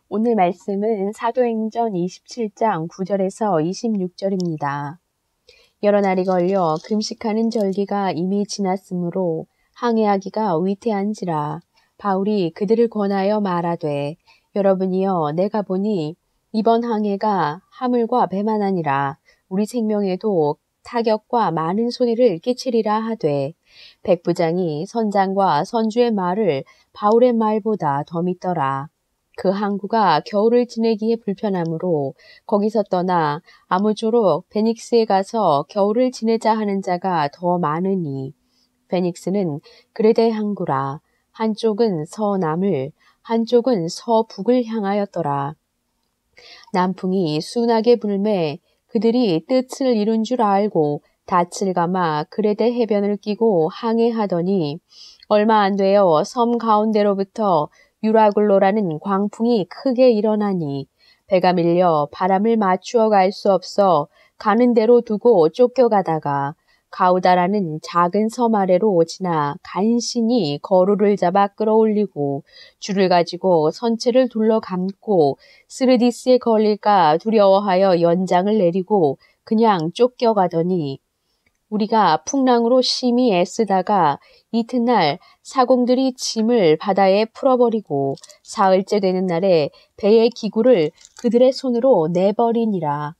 오늘 말씀은 사도행전 27장 9절에서 26절입니다. 여러 날이 걸려 금식하는 절기가 이미 지났으므로 항해하기가 위태한지라 바울이 그들을 권하여 말하되 여러분이여 내가 보니 이번 항해가 하물과 배만 아니라 우리 생명에도 타격과 많은 손해를 끼치리라 하되 백부장이 선장과 선주의 말을 바울의 말보다 더 믿더라. 그 항구가 겨울을 지내기에 불편하므로 거기서 떠나 아무쪼록 베닉스에 가서 겨울을 지내자 하는 자가 더 많으니 베닉스는 그레데 항구라. 한쪽은 서남을 한쪽은 서북을 향하였더라. 남풍이 순하게 불매 그들이 뜻을 이룬 줄 알고 닻을 감아 그레데 해변을 끼고 항해하더니 얼마 안 되어 섬 가운데로부터 유라굴로라는 광풍이 크게 일어나니 배가 밀려 바람을 맞추어 갈 수 없어 가는 대로 두고 쫓겨가다가 가우다라는 작은 섬 아래로 지나 간신히 거루를 잡아 끌어올리고 줄을 가지고 선체를 둘러 감고 스르디스에 걸릴까 두려워하여 연장을 내리고 그냥 쫓겨가더니 우리가 풍랑으로 심히 애쓰다가 이튿날 사공들이 짐을 바다에 풀어버리고 사흘째 되는 날에 배의 기구를 그들의 손으로 내버리니라.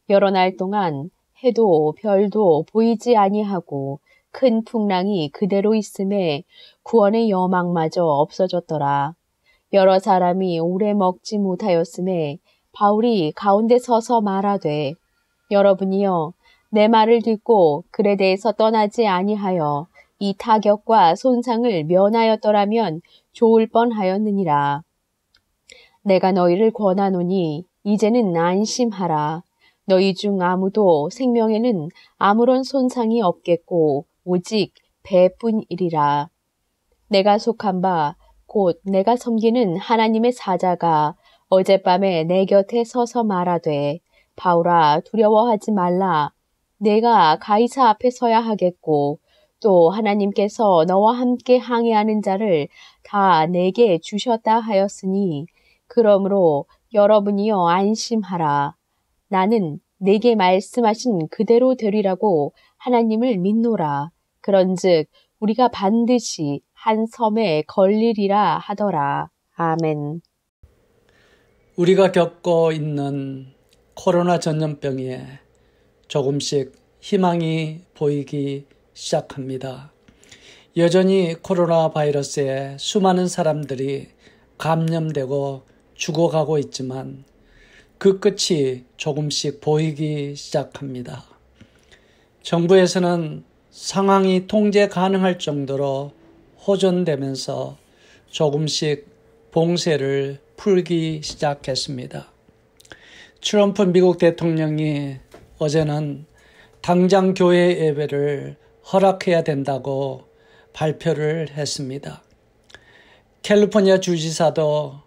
여러 날 동안 해도 별도 보이지 아니하고 큰 풍랑이 그대로 있음에 구원의 여망마저 없어졌더라. 여러 사람이 오래 먹지 못하였음에 바울이 가운데 서서 말하되 여러분이여 내 말을 듣고 그레데에서 떠나지 아니하여 이 타격과 손상을 면하였더라면 좋을 뻔하였느니라. 내가 너희를 권하노니 이제는 안심하라. 너희 중 아무도 생명에는 아무런 손상이 없겠고 오직 배뿐이리라. 내가 속한 바 곧 내가 섬기는 하나님의 사자가 어젯밤에 내 곁에 서서 말하되 바울아 두려워하지 말라. 내가 가이사 앞에 서야 하겠고 또 하나님께서 너와 함께 항해하는 자를 다 내게 주셨다 하였으니 그러므로 여러분이여 안심하라. 나는 내게 말씀하신 그대로 되리라고 하나님을 믿노라. 그런즉 우리가 반드시 한 섬에 걸리리라 하더라. 아멘. 우리가 겪고 있는 코로나 전염병에 조금씩 희망이 보이기 시작합니다. 여전히 코로나 바이러스에 수많은 사람들이 감염되고 죽어가고 있지만 그 끝이 조금씩 보이기 시작합니다. 정부에서는 상황이 통제 가능할 정도로 호전되면서 조금씩 봉쇄를 풀기 시작했습니다. 트럼프 미국 대통령이 어제는 당장 교회 예배를 허락해야 된다고 발표를 했습니다. 캘리포니아 주지사도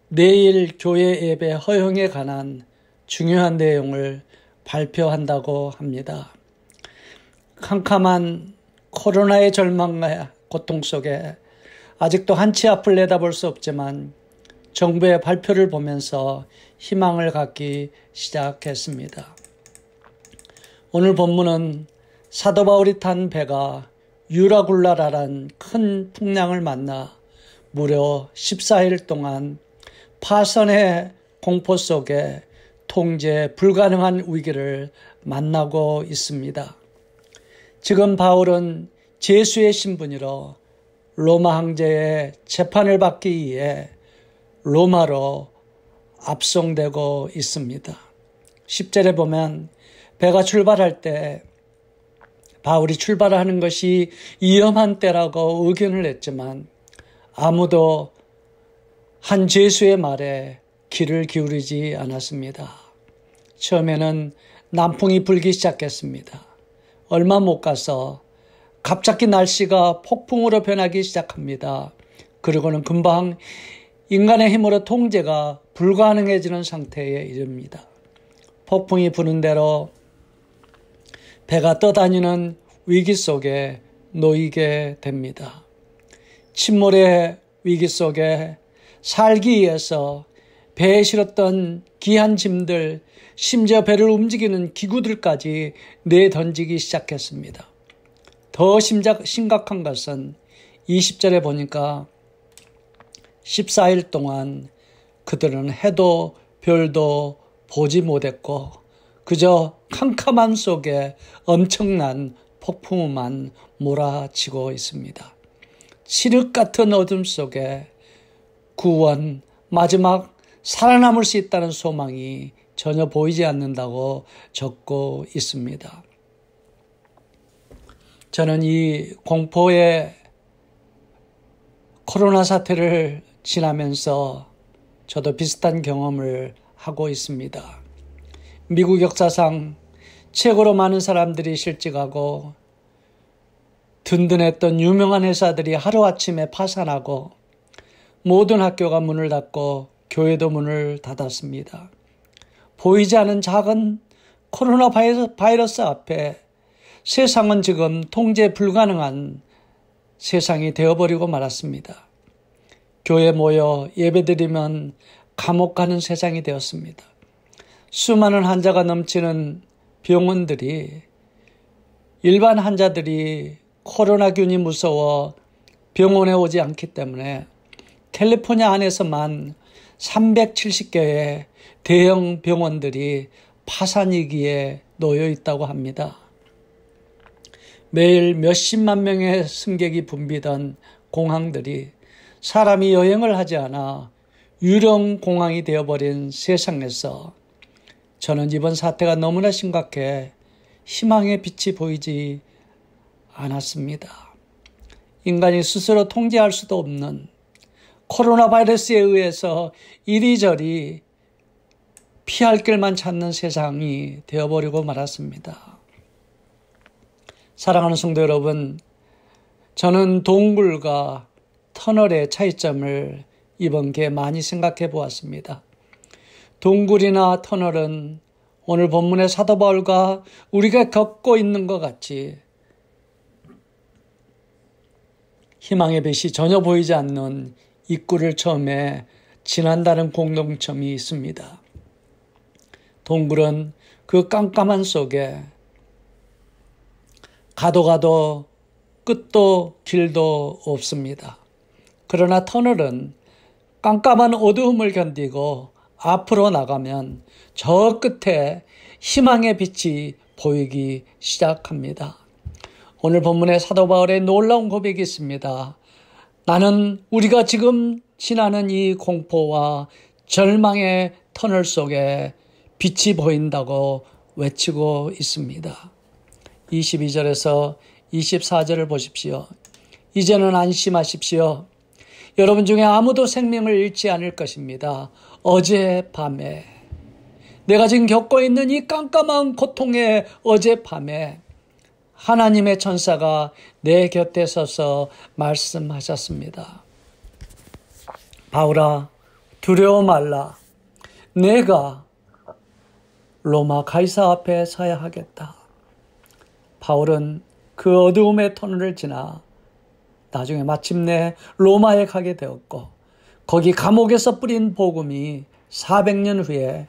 내일 교회 예배 허용에 관한 중요한 내용을 발표한다고 합니다. 캄캄한 코로나의 절망과 고통 속에 아직도 한치 앞을 내다볼 수 없지만 정부의 발표를 보면서 희망을 갖기 시작했습니다. 오늘 본문은 사도 바울이 탄 배가 유라굴라라는 큰 풍랑을 만나 무려 14일 동안 파선의 공포 속에 통제 불가능한 위기를 만나고 있습니다. 지금 바울은 제수의 신분으로 로마 황제의 재판을 받기 위해 로마로 압송되고 있습니다. 10절에 보면 배가 출발할 때 바울이 출발하는 것이 위험한 때라고 의견을 냈지만 아무도 한 죄수의 말에 귀를 기울이지 않았습니다. 처음에는 남풍이 불기 시작했습니다. 얼마 못 가서 갑자기 날씨가 폭풍으로 변하기 시작합니다. 그리고는 금방 인간의 힘으로 통제가 불가능해지는 상태에 이릅니다. 폭풍이 부는 대로 배가 떠다니는 위기 속에 놓이게 됩니다. 침몰의 위기 속에 살기 위해서 배에 실었던 귀한 짐들, 심지어 배를 움직이는 기구들까지 내던지기 시작했습니다. 더 심각한 것은 20절에 보니까 14일 동안 그들은 해도 별도 보지 못했고 그저 캄캄함 속에 엄청난 폭풍우만 몰아치고 있습니다. 칠흑 같은 어둠 속에 구원, 마지막 살아남을 수 있다는 소망이 전혀 보이지 않는다고 적고 있습니다. 저는 이 공포의 코로나 사태를 지나면서 저도 비슷한 경험을 하고 있습니다. 미국 역사상 최고로 많은 사람들이 실직하고 든든했던 유명한 회사들이 하루아침에 파산하고 모든 학교가 문을 닫고 교회도 문을 닫았습니다. 보이지 않는 작은 코로나 바이러스 앞에 세상은 지금 통제 불가능한 세상이 되어버리고 말았습니다. 교회 모여 예배드리면 감옥 가는 세상이 되었습니다. 수많은 환자가 넘치는 병원들이 일반 환자들이 코로나균이 무서워 병원에 오지 않기 때문에 캘리포니아 안에서만 370개의 대형 병원들이 파산 위기에 놓여 있다고 합니다. 매일 몇십만 명의 승객이 붐비던 공항들이 사람이 여행을 하지 않아 유령 공항이 되어버린 세상에서 저는 이번 사태가 너무나 심각해 희망의 빛이 보이지 않았습니다. 인간이 스스로 통제할 수도 없는 코로나 바이러스에 의해서 이리저리 피할 길만 찾는 세상이 되어버리고 말았습니다. 사랑하는 성도 여러분, 저는 동굴과 터널의 차이점을 이번 기회에 많이 생각해 보았습니다. 동굴이나 터널은 오늘 본문의 사도 바울과 우리가 겪고 있는 것 같이 희망의 빛이 전혀 보이지 않는 입구를 처음에 지난다는 공동점이 있습니다. 동굴은 그 깜깜한 속에 가도 끝도 길도 없습니다. 그러나 터널은 깜깜한 어두움을 견디고 앞으로 나가면 저 끝에 희망의 빛이 보이기 시작합니다. 오늘 본문의 사도 바울의 놀라운 고백이 있습니다. 나는 우리가 지금 지나는 이 공포와 절망의 터널 속에 빛이 보인다고 외치고 있습니다. 22절에서 24절을 보십시오. 이제는 안심하십시오. 여러분 중에 아무도 생명을 잃지 않을 것입니다. 어젯밤에 내가 지금 겪고 있는 이 깜깜한 고통의 어젯밤에 하나님의 천사가 내 곁에 서서 말씀하셨습니다. 바울아, 두려워 말라. 내가 로마 가이사 앞에 서야 하겠다. 바울은 그 어두움의 터널을 지나 나중에 마침내 로마에 가게 되었고 거기 감옥에서 뿌린 복음이 400년 후에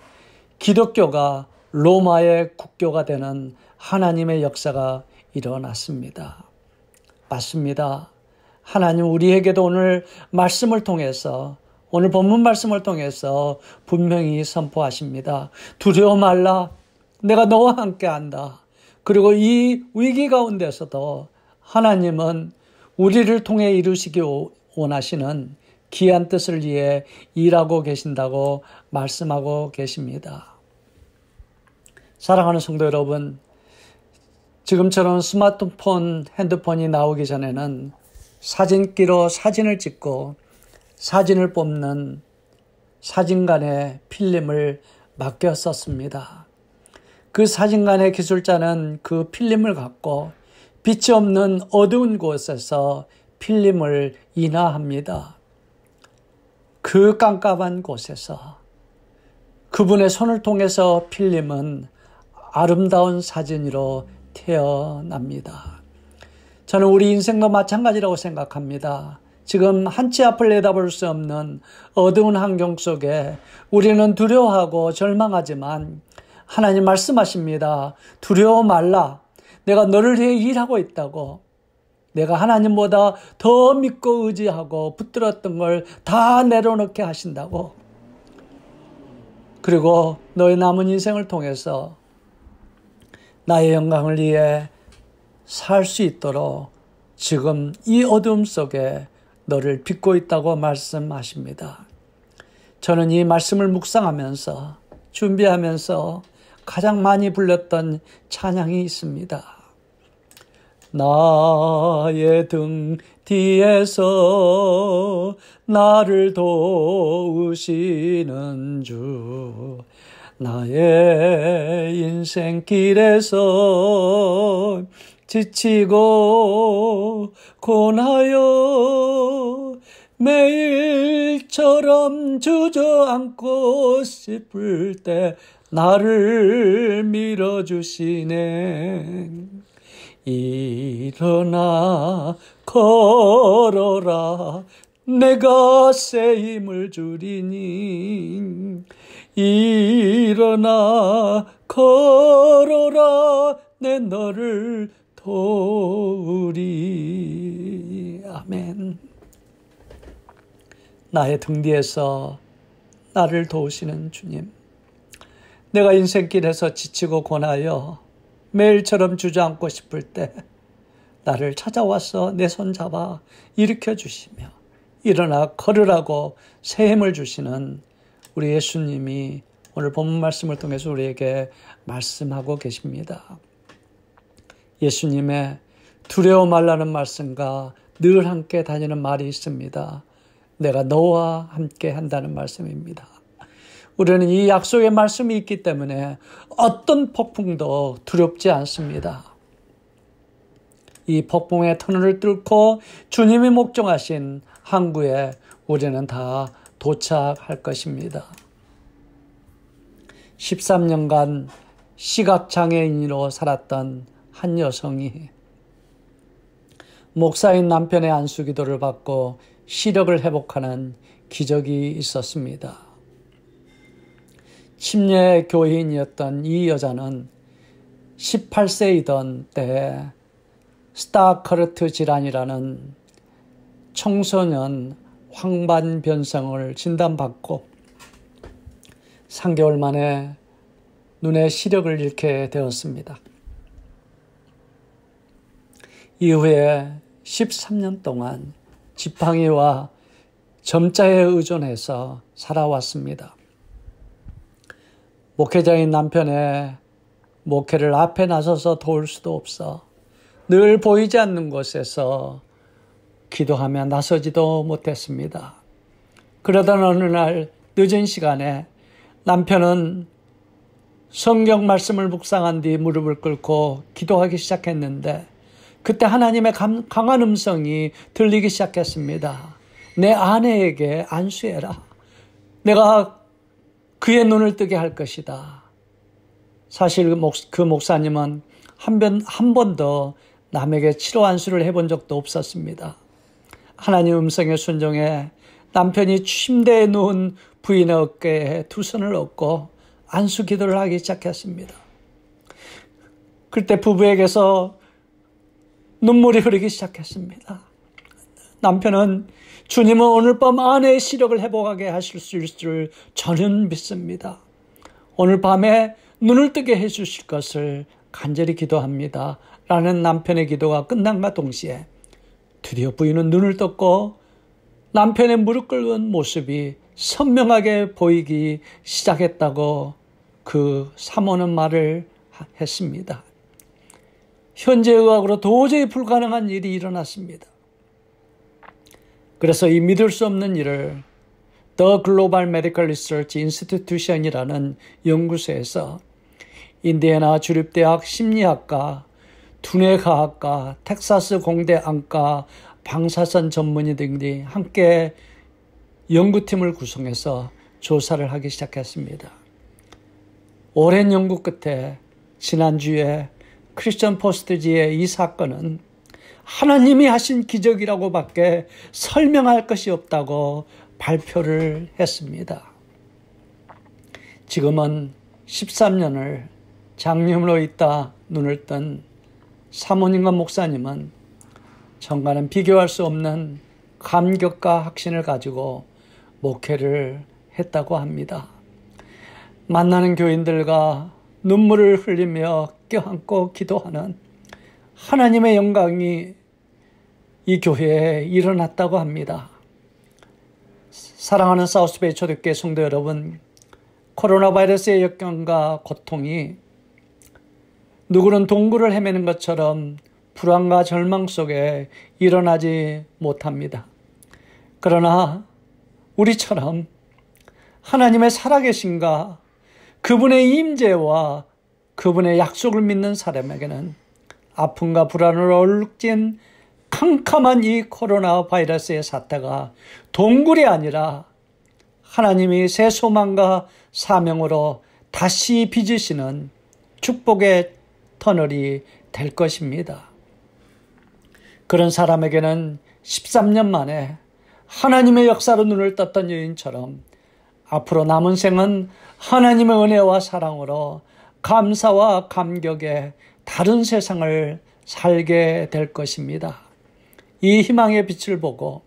기독교가 로마의 국교가 되는 하나님의 역사가 일어났습니다. 맞습니다. 하나님 우리에게도 오늘 말씀을 통해서 오늘 본문 말씀을 통해서 분명히 선포하십니다. 두려워 말라. 내가 너와 함께한다. 그리고 이 위기 가운데서도 하나님은 우리를 통해 이루시기 원하시는 귀한 뜻을 위해 일하고 계신다고 말씀하고 계십니다. 사랑하는 성도 여러분, 지금처럼 스마트폰, 핸드폰이 나오기 전에는 사진기로 사진을 찍고 사진을 뽑는 사진관에 필름을 맡겨 썼습니다. 그 사진관의 기술자는 그 필름을 갖고 빛이 없는 어두운 곳에서 필름을 인화합니다. 그 깜깜한 곳에서 그분의 손을 통해서 필름은 아름다운 사진으로 태어납니다. 저는 우리 인생도 마찬가지라고 생각합니다. 지금 한치 앞을 내다볼 수 없는 어두운 환경 속에 우리는 두려워하고 절망하지만 하나님 말씀하십니다. 두려워 말라. 내가 너를 위해 일하고 있다고. 내가 하나님보다 더 믿고 의지하고 붙들었던 걸 다 내려놓게 하신다고. 그리고 너의 남은 인생을 통해서 나의 영광을 위해 살 수 있도록 지금 이 어둠 속에 너를 빚고 있다고 말씀하십니다. 저는 이 말씀을 묵상하면서 준비하면서 가장 많이 불렀던 찬양이 있습니다. 나의 등 뒤에서 나를 도우시는 주, 나의 인생길에서 지치고 고나여 매일처럼 주저앉고 싶을 때 나를 밀어주시네. 일어나 걸어라 내가 새 힘을 주리니. 일어나 걸어라 내 너를 도우리. 아멘. 나의 등 뒤에서 나를 도우시는 주님, 내가 인생길에서 지치고 고나여 매일처럼 주저앉고 싶을 때 나를 찾아와서 내 손 잡아 일으켜 주시며 일어나 걸으라고 새 힘을 주시는 우리 예수님이 오늘 본문 말씀을 통해서 우리에게 말씀하고 계십니다. 예수님의 두려워 말라는 말씀과 늘 함께 다니는 말이 있습니다. 내가 너와 함께 한다는 말씀입니다. 우리는 이 약속의 말씀이 있기 때문에 어떤 폭풍도 두렵지 않습니다. 이 폭풍의 터널을 뚫고 주님이 목정하신 항구에 우리는 다 도착할 것입니다. 13년간 시각장애인으로 살았던 한 여성이 목사인 남편의 안수기도를 받고 시력을 회복하는 기적이 있었습니다. 침례 교인이었던 이 여자는 18세이던 때에 스타커르트 질환이라는 청소년 황반변성을 진단받고 3개월 만에 눈의 시력을 잃게 되었습니다. 이후에 13년 동안 지팡이와 점자에 의존해서 살아왔습니다. 목회자인 남편의 목회를 앞에 나서서 도울 수도 없어 늘 보이지 않는 곳에서 기도하며 나서지도 못했습니다. 그러던 어느 날 늦은 시간에 남편은 성경 말씀을 묵상한 뒤 무릎을 꿇고 기도하기 시작했는데 그때 하나님의 강한 음성이 들리기 시작했습니다. 내 아내에게 안수해라. 내가 그의 눈을 뜨게 할 것이다. 사실 그 목사님은 한 번도 남에게 치료 안수를 해본 적도 없었습니다. 하나님 음성에 순종해 남편이 침대에 누운 부인의 어깨에 두 손을 얹고 안수 기도를 하기 시작했습니다. 그때 부부에게서 눈물이 흐르기 시작했습니다. 남편은 주님은 오늘 밤 아내의 시력을 회복하게 하실 수 있을 줄 저는 믿습니다. 오늘 밤에 눈을 뜨게 해주실 것을 간절히 기도합니다. 라는 남편의 기도가 끝남과 동시에 드디어 부인은 눈을 떴고 남편의 무릎 꿇은 모습이 선명하게 보이기 시작했다고 그 사모는 말을 했습니다. 현재 의학으로 도저히 불가능한 일이 일어났습니다. 그래서 이 믿을 수 없는 일을 The Global Medical Research Institution이라는 연구소에서 인디애나 주립대학 심리학과, 두뇌과학과, 텍사스 공대 안과, 방사선 전문의 등이 함께 연구팀을 구성해서 조사를 하기 시작했습니다. 오랜 연구 끝에 지난주에 크리스천 포스트지의 이 사건은 하나님이 하신 기적이라고밖에 설명할 것이 없다고 발표를 했습니다. 지금은 13년을 장님으로 있다 눈을 뜬 사모님과 목사님은 전과는 비교할 수 없는 감격과 확신을 가지고 목회를 했다고 합니다. 만나는 교인들과 눈물을 흘리며 껴안고 기도하는 하나님의 영광이 이 교회에 일어났다고 합니다. 사랑하는 사우스베이 초대교회 성도 여러분, 코로나 바이러스의 역경과 고통이 누구는 동굴을 헤매는 것처럼 불안과 절망 속에 일어나지 못합니다. 그러나 우리처럼 하나님의 살아계신가 그분의 임재와 그분의 약속을 믿는 사람에게는 아픔과 불안으로 얼룩진 캄캄한 이 코로나 바이러스의 사태가 동굴이 아니라 하나님이 새 소망과 사명으로 다시 빚으시는 축복의 터널이 될 것입니다. 그런 사람에게는 13년 만에 하나님의 역사로 눈을 떴던 여인처럼 앞으로 남은 생은 하나님의 은혜와 사랑으로 감사와 감격의 다른 세상을 살게 될 것입니다. 이 희망의 빛을 보고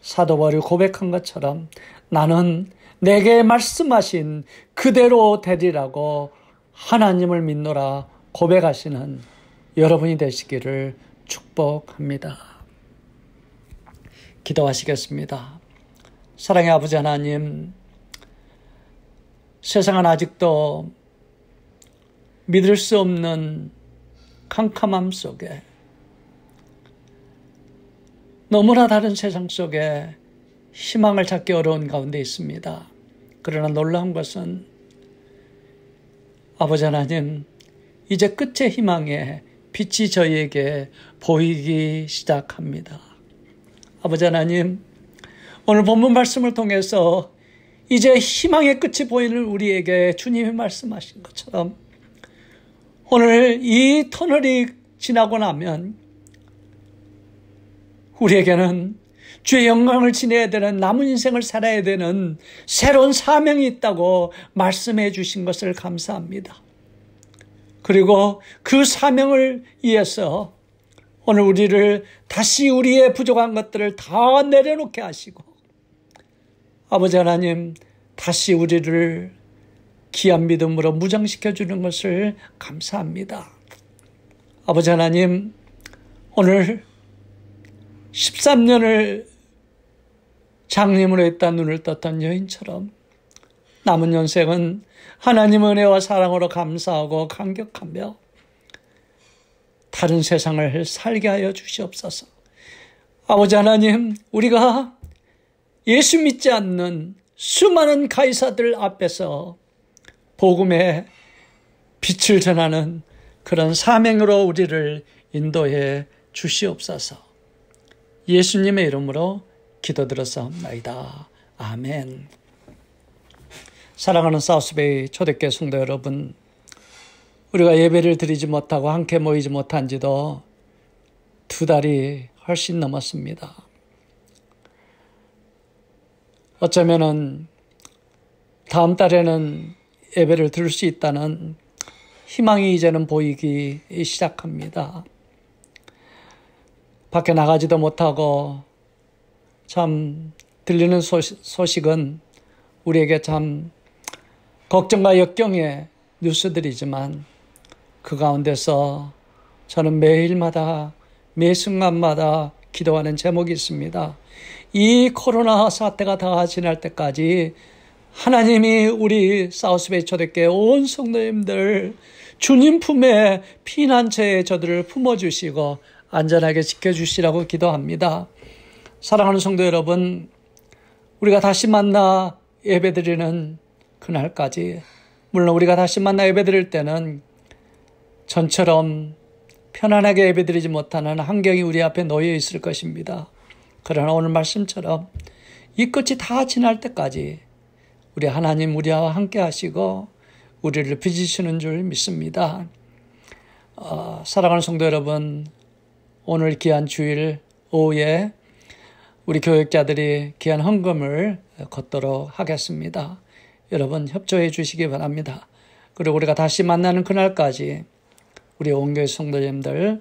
사도 바울이 고백한 것처럼 나는 내게 말씀하신 그대로 되리라고 하나님을 믿노라 고백하시는 여러분이 되시기를 축복합니다. 기도하시겠습니다. 사랑의 아버지 하나님, 세상은 아직도 믿을 수 없는 캄캄함 속에 너무나 다른 세상 속에 희망을 찾기 어려운 가운데 있습니다. 그러나 놀라운 것은 아버지 하나님, 이제 끝의 희망의 빛이 저희에게 보이기 시작합니다. 아버지 하나님, 오늘 본문 말씀을 통해서 이제 희망의 끝이 보이는 우리에게 주님이 말씀하신 것처럼 오늘 이 터널이 지나고 나면 우리에게는 주의 영광을 지내야 되는 남은 인생을 살아야 되는 새로운 사명이 있다고 말씀해 주신 것을 감사합니다. 그리고 그 사명을 위해서 오늘 우리를 다시 우리의 부족한 것들을 다 내려놓게 하시고 아버지 하나님 다시 우리를 귀한 믿음으로 무장시켜 주는 것을 감사합니다. 아버지 하나님, 오늘 13년을 장님으로 했다 눈을 떴던 여인처럼 남은 연생은 하나님의 은혜와 사랑으로 감사하고 감격하며 다른 세상을 살게 하여 주시옵소서. 아버지 하나님, 우리가 예수 믿지 않는 수많은 가이사들 앞에서 복음의 빛을 전하는 그런 사명으로 우리를 인도해 주시옵소서. 예수님의 이름으로 기도드렸사옵나이다. 아멘. 사랑하는 사우스베이 초대교회 성도 여러분, 우리가 예배를 드리지 못하고 함께 모이지 못한 지도 2달이 훨씬 넘었습니다. 어쩌면은 다음 달에는 예배를 드릴 수 있다는 희망이 이제는 보이기 시작합니다. 밖에 나가지도 못하고 참 들리는 소식은 우리에게 참 걱정과 역경의 뉴스들이지만 그 가운데서 저는 매일마다 매 순간마다 기도하는 제목이 있습니다. 이 코로나 사태가 다 지날 때까지 하나님이 우리 사우스베이 초대교회 온 성도님들 주님 품에 피난처에 저들을 품어주시고 안전하게 지켜주시라고 기도합니다. 사랑하는 성도 여러분, 우리가 다시 만나 예배드리는 그날까지, 물론 우리가 다시 만나 예배드릴 때는 전처럼 편안하게 예배드리지 못하는 환경이 우리 앞에 놓여 있을 것입니다. 그러나 오늘 말씀처럼 이 끝이 다 지날 때까지 우리 하나님 우리와 함께 하시고 우리를 빚으시는 줄 믿습니다. 사랑하는 성도 여러분, 오늘 귀한 주일 오후에 우리 교육자들이 귀한 헌금을 걷도록 하겠습니다. 여러분 협조해 주시기 바랍니다. 그리고 우리가 다시 만나는 그날까지 우리 온교회 성도님들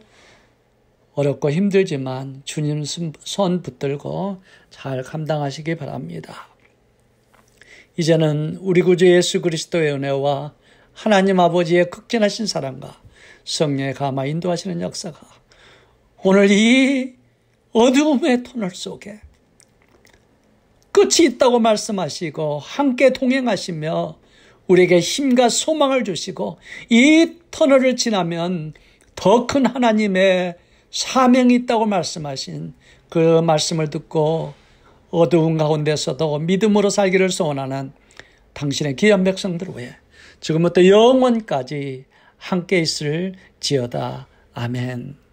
어렵고 힘들지만 주님 손 붙들고 잘 감당하시기 바랍니다. 이제는 우리 구주 예수 그리스도의 은혜와 하나님 아버지의 극진하신 사랑과 성령의 감화 인도하시는 역사가 오늘 이 어두움의 터널 속에 끝이 있다고 말씀하시고 함께 동행하시며 우리에게 힘과 소망을 주시고 이 터널을 지나면 더 큰 하나님의 사명이 있다고 말씀하신 그 말씀을 듣고 어두운 가운데서도 믿음으로 살기를 소원하는 당신의 귀한 백성들 위해 지금부터 영원까지 함께 있을지어다. 아멘.